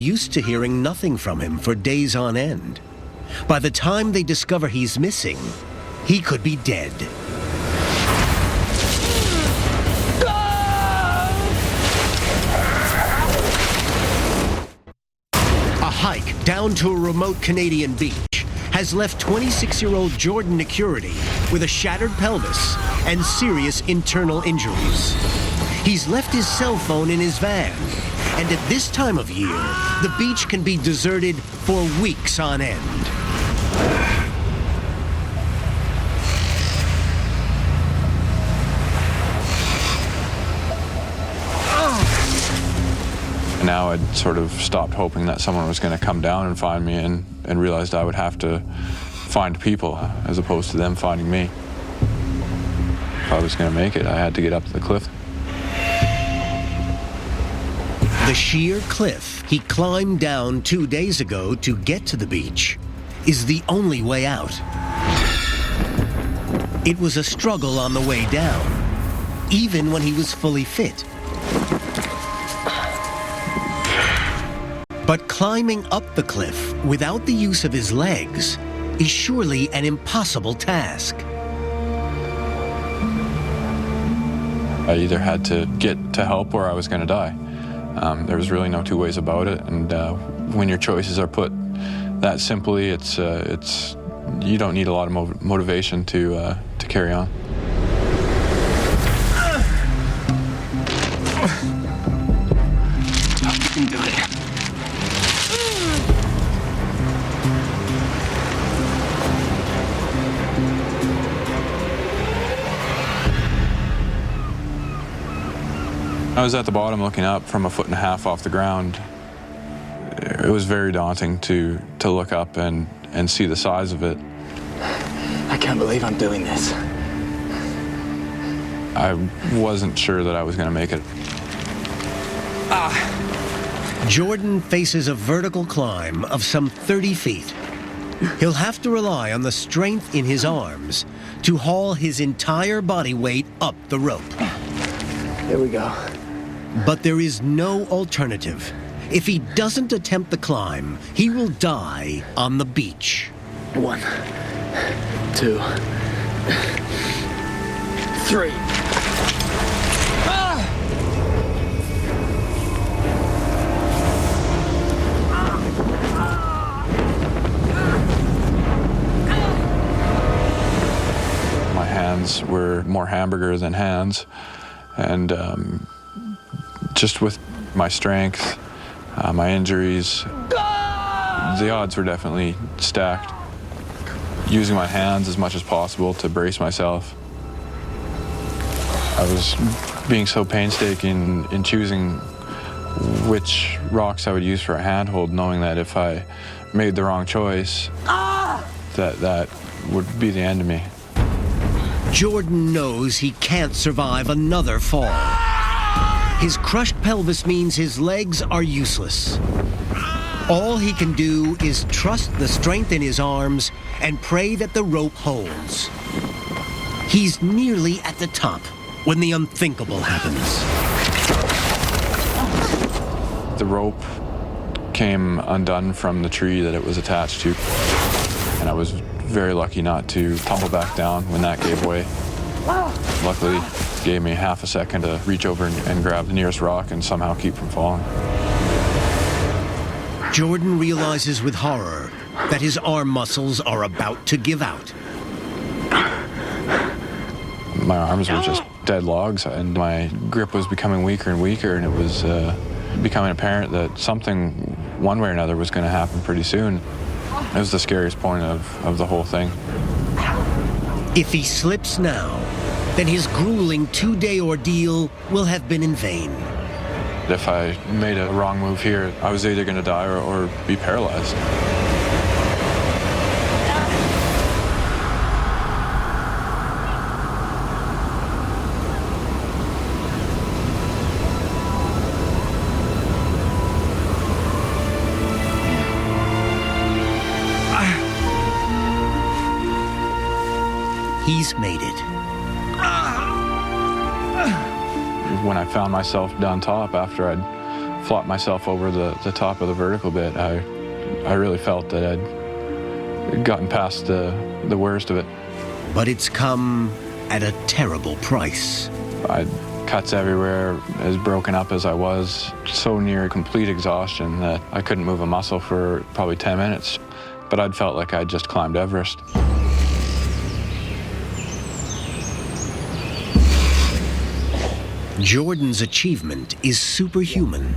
used to hearing nothing from him for days on end. By the time they discover he's missing, he could be dead. A hike down to a remote Canadian beach has left 26-year-old Shouldn with a shattered pelvis and serious internal injuries. He's left his cell phone in his van, and at this time of year, the beach can be deserted for weeks on end. Now I'd sort of stopped hoping that someone was going to come down and find me, and realized I would have to find people as opposed to them finding me. If I was going to make it, I had to get up the cliff. The sheer cliff he climbed down 2 days ago to get to the beach is the only way out. It was a struggle on the way down, even when he was fully fit. But climbing up the cliff without the use of his legs is surely an impossible task. I either had to get to help or I was going to die. There was really no two ways about it, and when your choices are put that simply, it's you don't need a lot of motivation to carry on. You can do it. I was at the bottom looking up from 1.5 feet off the ground. It was very daunting to look up and see the size of it. I can't believe I'm doing this. I wasn't sure that I was going to make it. Shouldn faces a vertical climb of some 30 feet. He'll have to rely on the strength in his arms to haul his entire body weight up the rope. Here we go. But there is no alternative. If he doesn't attempt the climb, he will die on the beach. 1, 2, 3. My hands were more hamburger than hands, and just with my strength, my injuries, the odds were definitely stacked. Using my hands as much as possible to brace myself. I was being so painstaking in choosing which rocks I would use for a handhold, knowing that if I made the wrong choice, that would be the end of me. Shouldn knows he can't survive another fall. His crushed pelvis means his legs are useless. All he can do is trust the strength in his arms and pray that the rope holds. He's nearly at the top when the unthinkable happens. The rope came undone from the tree that it was attached to, and I was very lucky not to tumble back down when that gave way. Luckily, it gave me half a second to reach over and grab the nearest rock and somehow keep from falling. Shouldn realizes with horror that his arm muscles are about to give out. My arms were just dead logs, and my grip was becoming weaker and weaker, and it was becoming apparent that something, one way or another, was going to happen pretty soon. It was the scariest point of the whole thing. If he slips now, then his grueling 2-day ordeal will have been in vain. If I made a wrong move here, I was either going to die or be paralyzed. He's made it. When I found myself down top after I'd flop myself over the top of the vertical bit, I really felt that I'd gotten past the worst of it. But it's come at a terrible price. I had cuts everywhere, as broken up as I was, so near complete exhaustion that I couldn't move a muscle for probably 10 minutes. But I'd felt like I'd just climbed Everest. Jordan's achievement is superhuman,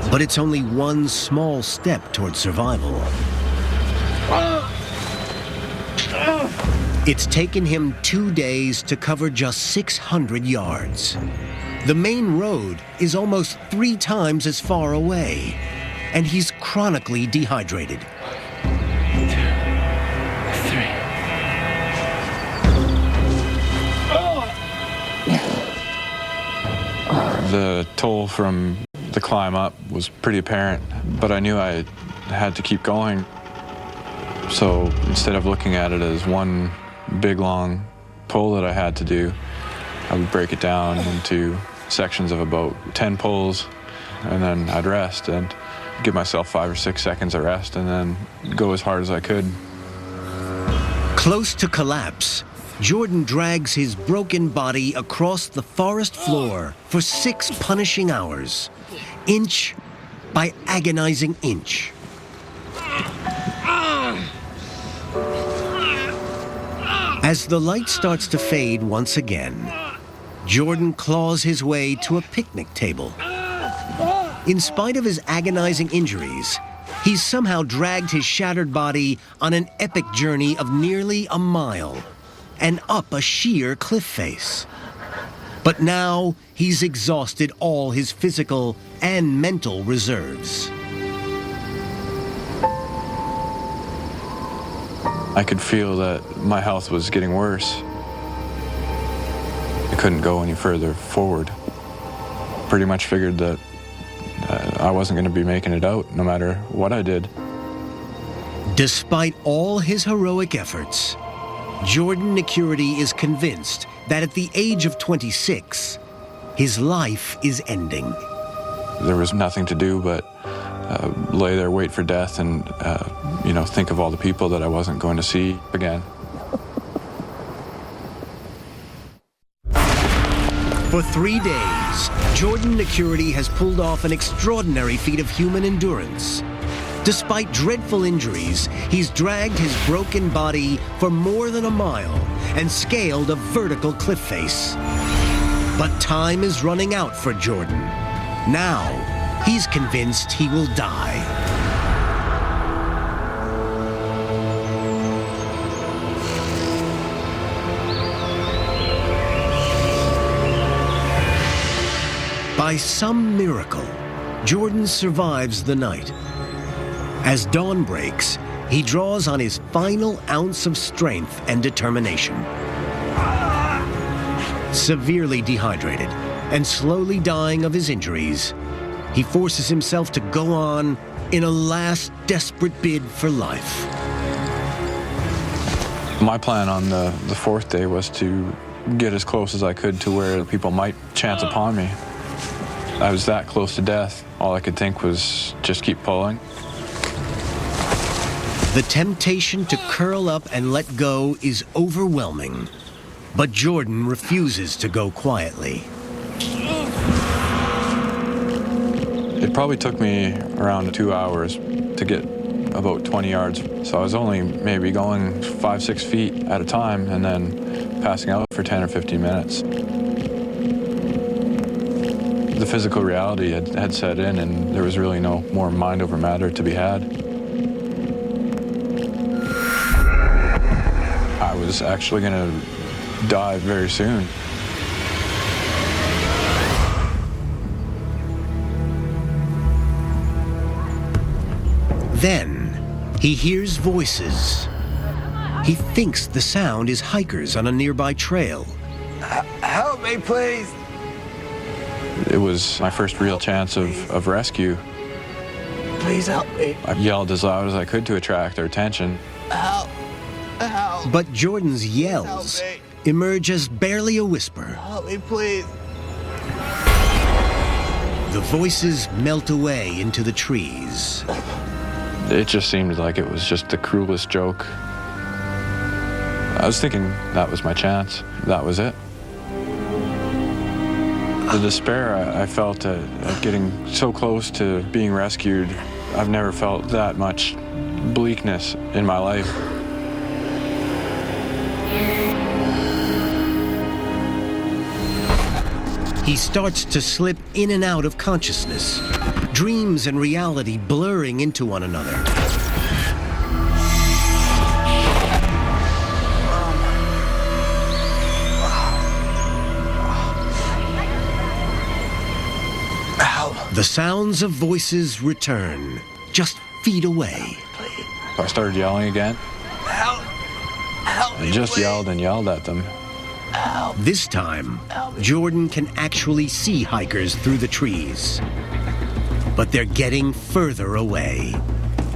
but it's only one small step towards survival. It's taken him 2 days to cover just 600 yards. The main road is almost 3 times as far away, and he's chronically dehydrated. 3. The toll from the climb up was pretty apparent, but I knew I had to keep going. So instead of looking at it as one big long pull that I had to do, I would break it down into sections of about 10 pulls, and then I'd rest and give myself 5 or 6 seconds of rest and then go as hard as I could. Close to collapse, Jordan drags his broken body across the forest floor for 6 punishing hours, inch by agonizing inch. As the light starts to fade once again, Jordan claws his way to a picnic table. In spite of his agonizing injuries, he's somehow dragged his shattered body on an epic journey of nearly a mile and up a sheer cliff face. But now he's exhausted all his physical and mental reserves. I could feel that my health was getting worse. I couldn't go any further forward. Pretty much figured that I wasn't going to be making it out no matter what I did. Despite all his heroic efforts, Jordan Nicurity is convinced that at the age of 26, his life is ending. There was nothing to do but lay there, wait for death, and think of all the people that I wasn't going to see again. For 3 days, Jordan Nicurity has pulled off an extraordinary feat of human endurance. Despite dreadful injuries, he's dragged his broken body for more than a mile and scaled a vertical cliff face. But time is running out for Jordan. Now, he's convinced he will die. By some miracle, Jordan survives the night. As dawn breaks, he draws on his final ounce of strength and determination. Severely dehydrated and slowly dying of his injuries, he forces himself to go on in a last desperate bid for life. My plan on the 4th day was to get as close as I could to where people might chance upon me. I was that close to death. All I could think was just keep pulling. The temptation to curl up and let go is overwhelming, but Jordan refuses to go quietly. It probably took me around 2 hours to get about 20 yards, so I was only maybe going 5-6 feet at a time and then passing out for 10 or 15 minutes. The physical reality had set in, and there was really no more mind over matter to be had. I was actually going to die very soon. Then, he hears voices. He thinks the sound is hikers on a nearby trail. Help me, please. It was my first real chance of rescue. Please help me. I yelled as loud as I could to attract their attention. Help. Help. But Jordan's yells emerge as barely a whisper. Help me, please. The voices melt away into the trees. It just seemed like it was just the cruelest joke. I was thinking that was my chance. That was it. The despair I felt at getting so close to being rescued, I've never felt that much bleakness in my life. He starts to slip in and out of consciousness, dreams and reality blurring into one another. The sounds of voices return, just feet away. I started yelling again. Help! Help me, I just please. yelled and yelled at them. This time, Jordan can actually see hikers through the trees. But they're getting further away.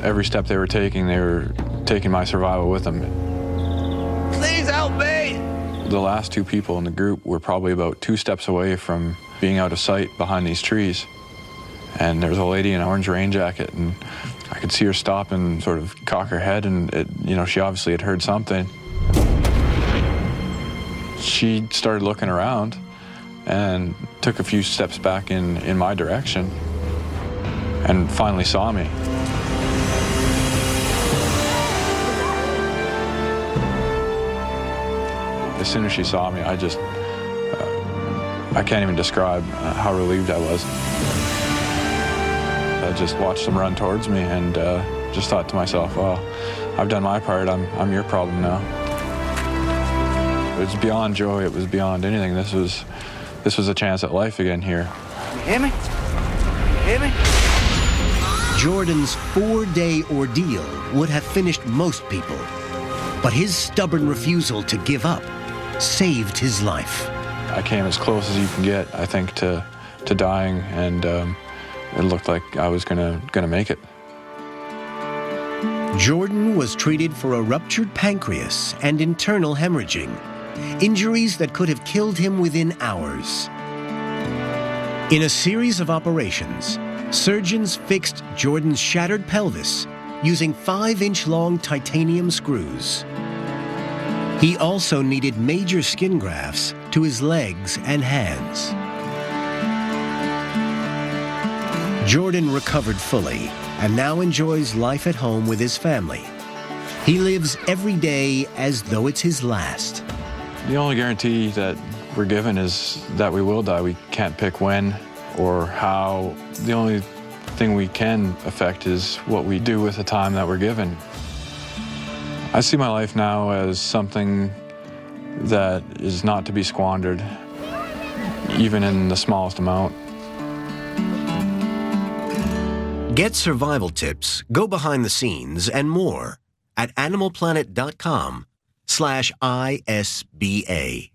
Every step they were taking my survival with them. Please help me! The last two people in the group were probably about 2 steps away from being out of sight behind these trees. And there was a lady in an orange rain jacket, and I could see her stop and sort of cock her head, and she obviously had heard something. She started looking around and took a few steps back in my direction and finally saw me. As soon as she saw me, I can't even describe how relieved I was. I just watched them run towards me and just thought to myself, well, I've done my part, I'm your problem now. It was beyond joy, it was beyond anything. This was a chance at life again here. You hear me? You hear me? Jordan's 4-day ordeal would have finished most people, but his stubborn refusal to give up saved his life. I came as close as you can get, I think, to dying, and it looked like I was gonna make it. Jordan was treated for a ruptured pancreas and internal hemorrhaging, injuries that could have killed him within hours. In a series of operations, surgeons fixed Jordan's shattered pelvis using 5-inch-long titanium screws. He also needed major skin grafts to his legs and hands. Jordan recovered fully and now enjoys life at home with his family. He lives every day as though it's his last. The only guarantee that we're given is that we will die. We can't pick when or how. The only thing we can affect is what we do with the time that we're given. I see my life now as something that is not to be squandered, even in the smallest amount. Get survival tips, go behind the scenes, and more at animalplanet.com/ISBA.